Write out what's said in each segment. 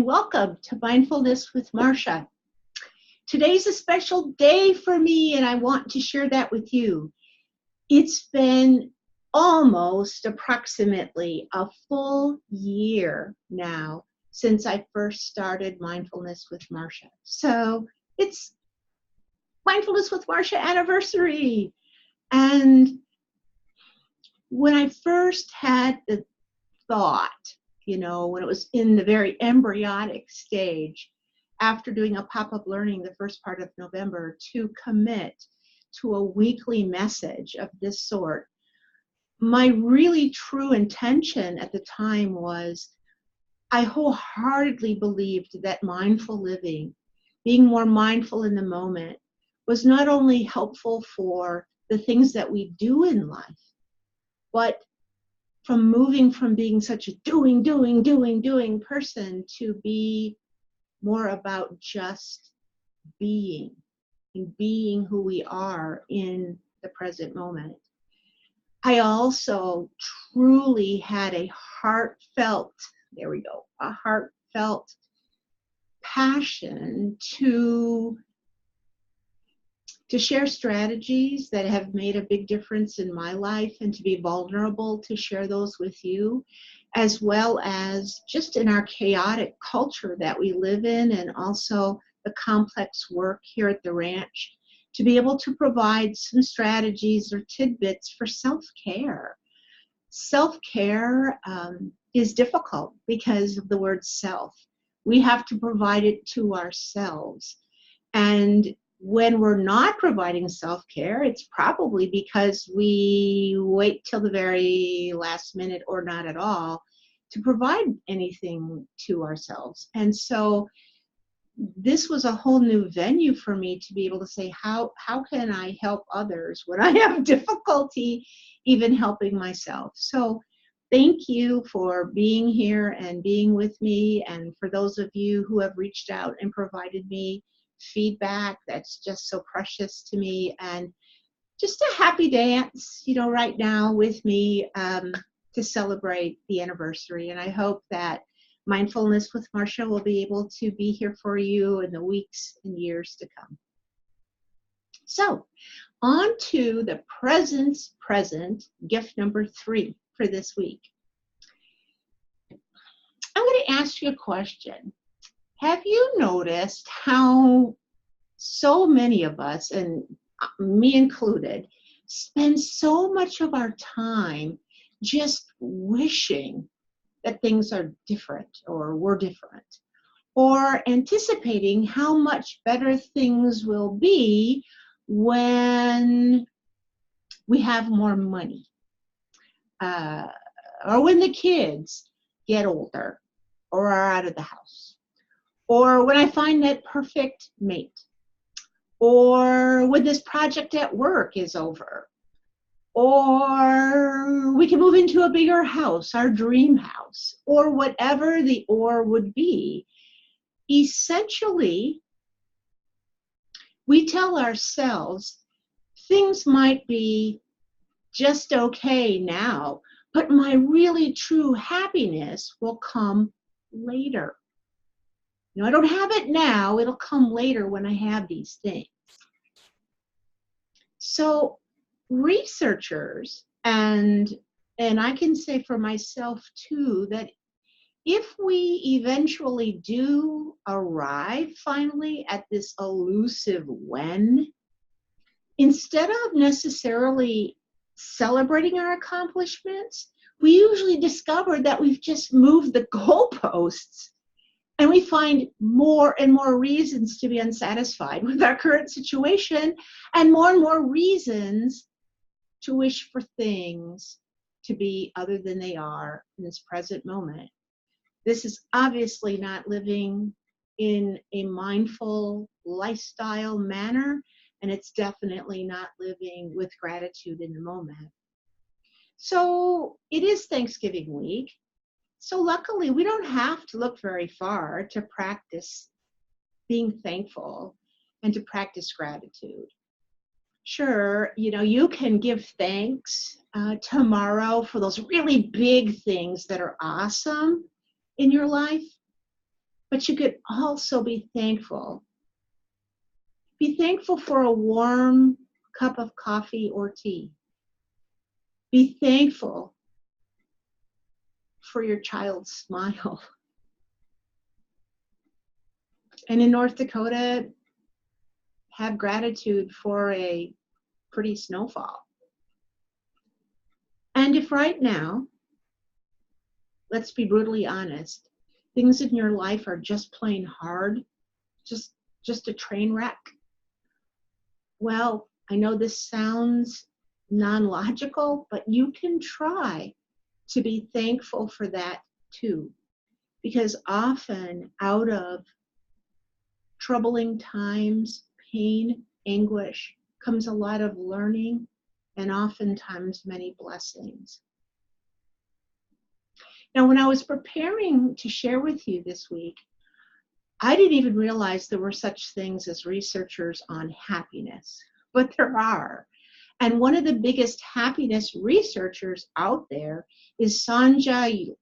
welcome to Mindfulness with Marsha. Today's a special day for me, and I want to share that with you. It's been approximately a full year now since I first started Mindfulness with Marsha. So it's Mindfulness with Marsha anniversary. And when I first had the thought, when it was in the very embryonic stage, after doing a pop-up learning the first part of November, to commit to a weekly message of this sort, my really true intention at the time was I wholeheartedly believed that mindful living, being more mindful in the moment, was not only helpful for the things that we do in life, but from moving from being such a doing person to be more about just being and being who we are in the present moment. I also truly had a heartfelt passion to share strategies that have made a big difference in my life and to be vulnerable to share those with you, as well as just in our chaotic culture that we live in, and also the complex work here at the ranch, to be able to provide some strategies or tidbits for self-care. Self-care is difficult because of the word self. We have to provide it to ourselves. And when we're not providing self-care, it's probably because we wait till the very last minute or not at all to provide anything to ourselves. And so this was a whole new venue for me to be able to say, how can I help others when I have difficulty even helping myself? So thank you for being here and being with me, and for those of you who have reached out and provided me feedback that's just so precious to me, and just a happy dance, right now with me to celebrate the anniversary. And I hope that Mindfulness with Marsha will be able to be here for you in the weeks and years to come. So on to the present gift number 3 for this week. I'm going to ask you a question. Have you noticed how so many of us, and me included, spend so much of our time just wishing that things are different or were different, or anticipating how much better things will be when we have more money, or when the kids get older or are out of the house, or when I find that perfect mate, or when this project at work is over, or we can move into a bigger house, our dream house, or whatever the or would be. Essentially, we tell ourselves things might be just okay now, but my really true happiness will come later. I don't have it now, it'll come later when I have these things. So researchers, and I can say for myself too, that if we eventually do arrive finally at this elusive when, instead of necessarily celebrating our accomplishments, we usually discover that we've just moved the goalposts. And we find more and more reasons to be unsatisfied with our current situation, and more reasons to wish for things to be other than they are in this present moment. This is obviously not living in a mindful lifestyle manner, and it's definitely not living with gratitude in the moment. So it is Thanksgiving week. So luckily, we don't have to look very far to practice being thankful and to practice gratitude. Sure, you can give thanks tomorrow for those really big things that are awesome in your life. But you could also be thankful. Be thankful for a warm cup of coffee or tea. Be thankful for your child's smile. And in North Dakota, have gratitude for a pretty snowfall. And if right now, let's be brutally honest, things in your life are just plain hard, just a train wreck, well, I know this sounds non-logical, but you can try to be thankful for that too. Because often out of troubling times, pain, anguish, comes a lot of learning and oftentimes many blessings. Now, when I was preparing to share with you this week, I didn't even realize there were such things as researchers on happiness, but there are. And one of the biggest happiness researchers out there is Sanja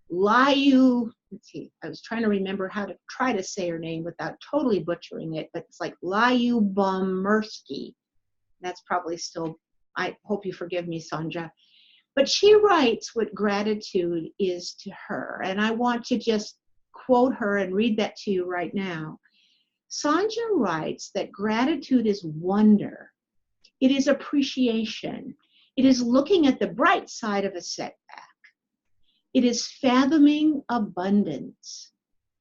Liu. Let's see, I was trying to remember how to try to say her name without totally butchering it, but it's like Lyubomirsky. That's probably still, I hope you forgive me, Sanja. But she writes what gratitude is to her. And I want to just quote her and read that to you right now. Sanja writes that gratitude is wonder. It is appreciation. It is looking at the bright side of a setback. It is fathoming abundance.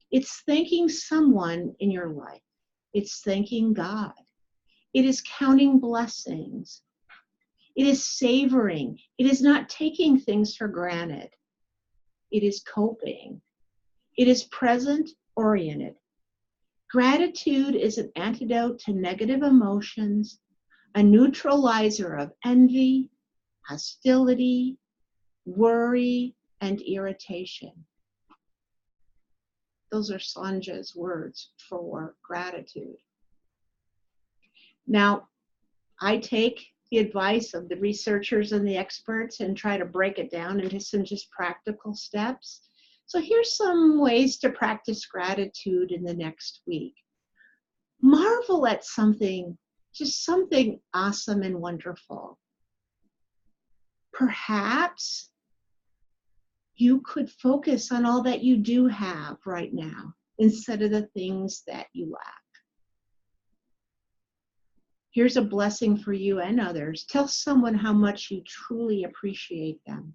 It's thanking someone in your life. It's thanking God. It is counting blessings. It is savoring. It is not taking things for granted. It is coping. It is present-oriented. Gratitude is an antidote to negative emotions, a neutralizer of envy, hostility, worry, and irritation. Those are Sanja's words for gratitude. Now, I take the advice of the researchers and the experts and try to break it down into some just practical steps. So here's some ways to practice gratitude in the next week. Marvel at something, just something awesome and wonderful. Perhaps you could focus on all that you do have right now instead of the things that you lack. Here's a blessing for you and others. Tell someone how much you truly appreciate them.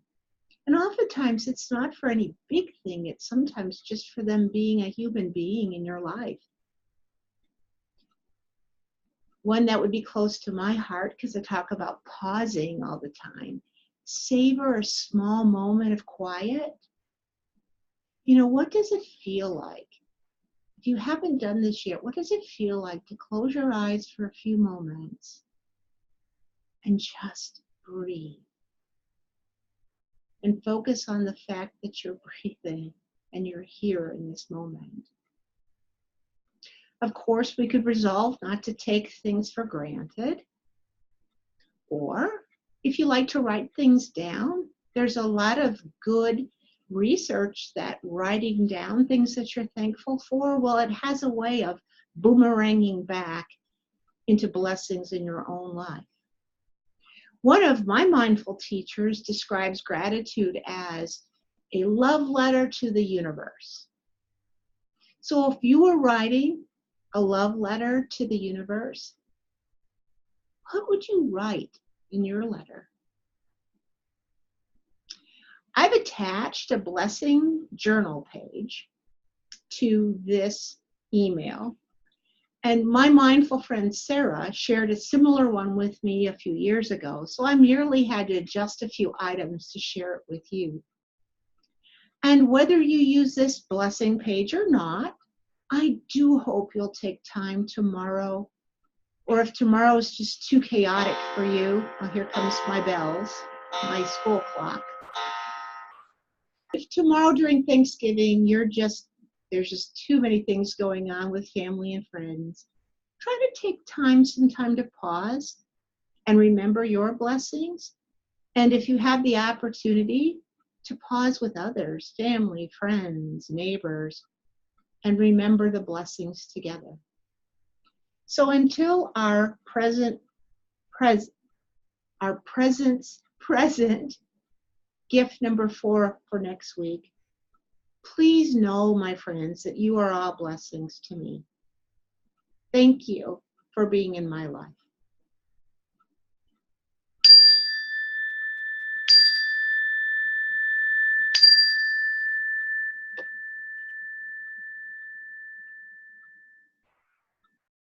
And oftentimes it's not for any big thing. It's sometimes just for them being a human being in your life. One that would be close to my heart, because I talk about pausing all the time. Savor a small moment of quiet. You know, what does it feel like? If you haven't done this yet, what does it feel like to close your eyes for a few moments and just breathe? And focus on the fact that you're breathing and you're here in this moment. Of course, we could resolve not to take things for granted. Or if you like to write things down, there's a lot of good research that writing down things that you're thankful for, well, it has a way of boomeranging back into blessings in your own life. One of my mindful teachers describes gratitude as a love letter to the universe. So if you were writing a love letter to the universe, what would you write in your letter? I've attached a blessing journal page to this email. And my mindful friend Sarah shared a similar one with me a few years ago. So I merely had to adjust a few items to share it with you. And whether you use this blessing page or not, I do hope you'll take time tomorrow, or if tomorrow is just too chaotic for you, well, here comes my bells, my school clock. If tomorrow during Thanksgiving, there's just too many things going on with family and friends, try to take some time to pause and remember your blessings. And if you have the opportunity to pause with others, family, friends, neighbors, and remember the blessings together. So until our presence present gift number 4 for next week, please know, my friends, that you are all blessings to me. Thank you for being in my life.